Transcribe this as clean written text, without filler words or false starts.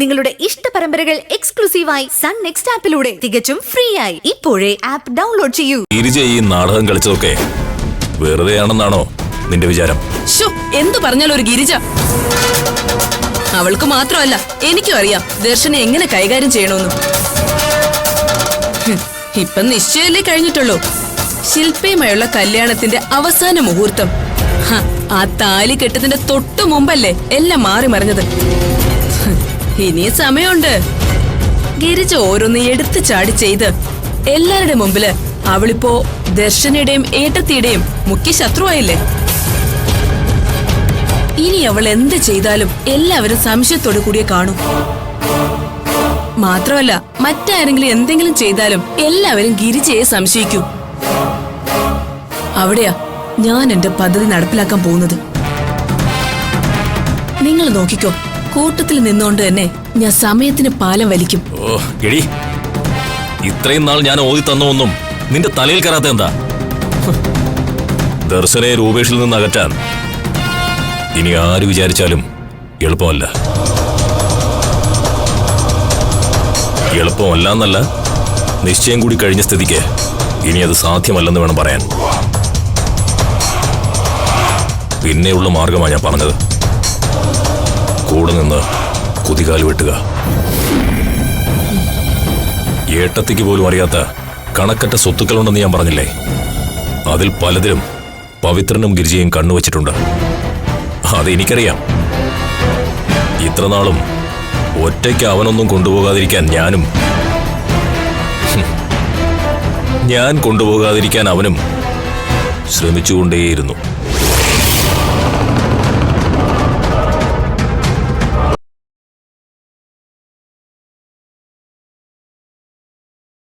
നിങ്ങളുടെ ഇഷ്ട പരമ്പരകൾ എക്സ്ക്ലൂസീവായി സൺ നെക്സ്റ്റ് ആപ്പിലൂടെ തികച്ചും ഫ്രീ ആയി ഇപ്പോഴേ ആപ്പ് ഡൗൺലോഡ് ചെയ്യൂ. ഗിരിജ ഈ നാടകം കളിച്ചതൊക്കെ വെറുതെയാണെന്നാണോ നിന്റെ വിചാരം? എന്തു പറഞ്ഞാലും ഒരു ഗിരിജ അവൾക്ക് മാത്രമല്ല എനിക്കും അറിയാം ദർശനെ എങ്ങനെ കൈകാര്യം ചെയ്യണമെന്ന്. ഇപ്പൊ നിശ്ചയല്ലേ കഴിഞ്ഞിട്ടുള്ളൂ. ശില്പയുമായുള്ള കല്യാണത്തിന്റെ അവസാന മുഹൂർത്തം. ആ താലി കെട്ടതിന്റെ തൊട്ടു മുമ്പല്ലേ എല്ലാം മാറി മറിഞ്ഞത്. ഇനി സമയമുണ്ട്. ഗിരിജ ഓരോന്ന് എടുത്തു ചാടി ചെയ്ത് എല്ലാവരുടെ മുമ്പില് അവളിപ്പോ ദർശനയുടെയും ഏട്ടത്തിയുടെയും മുഖ്യ ശത്രുവായില്ലേ. ഇനി അവൾ എന്ത് ചെയ്താലും എല്ലാവരും സംശയത്തോടു കൂടിയേ കാണും. മാത്രമല്ല മറ്റാരെങ്കിലും എന്തെങ്കിലും ചെയ്താലും എല്ലാവരും ഗിരിജയെ സംശയിക്കൂ. അവിടെയാ ഞാൻ എന്റെ പദ്ധതി നടപ്പിലാക്കാൻ പോകുന്നത്. നിങ്ങൾ നോക്കിക്കോ, കൂട്ടത്തിൽ നിന്നുകൊണ്ട് തന്നെ ഞാൻ സമയത്തിന് പാലം വലിക്കും. ഇത്രയും നാൾ ഞാൻ ഓതി തന്നൊന്നും നിന്റെ തലയിൽ കയറാത്ത എന്താ? ദർശനയെ രൂപേഷിൽ നിന്ന് അകറ്റാൻ ഇനി ആര് വിചാരിച്ചാലും എളുപ്പമല്ല. എളുപ്പമല്ല, നിശ്ചയം കൂടി കഴിഞ്ഞ സ്ഥിതിക്ക് ഇനി അത് സാധ്യമല്ലെന്ന് വേണം പറയാൻ. പിന്നെയുള്ള മാർഗമാണ് ഞാൻ പറഞ്ഞത്. കൂടെ നിന്ന് കുതികാൽ വെട്ടുക. ഏട്ടത്തിക്ക് പോലും അറിയാത്ത കണക്കറ്റ സ്വത്തുക്കളുണ്ടെന്ന് ഞാൻ പറഞ്ഞില്ലേ? അതിൽ പലതിലും പവിത്രനും ഗിരിജയും കണ്ണുവച്ചിട്ടുണ്ട്. അതെനിക്കറിയാം. ഇത്രനാളും ഒറ്റയ്ക്ക് അവനൊന്നും കൊണ്ടുപോകാതിരിക്കാൻ ഞാൻ കൊണ്ടുപോകാതിരിക്കാൻ അവനും ശ്രമിച്ചുകൊണ്ടേയിരുന്നു.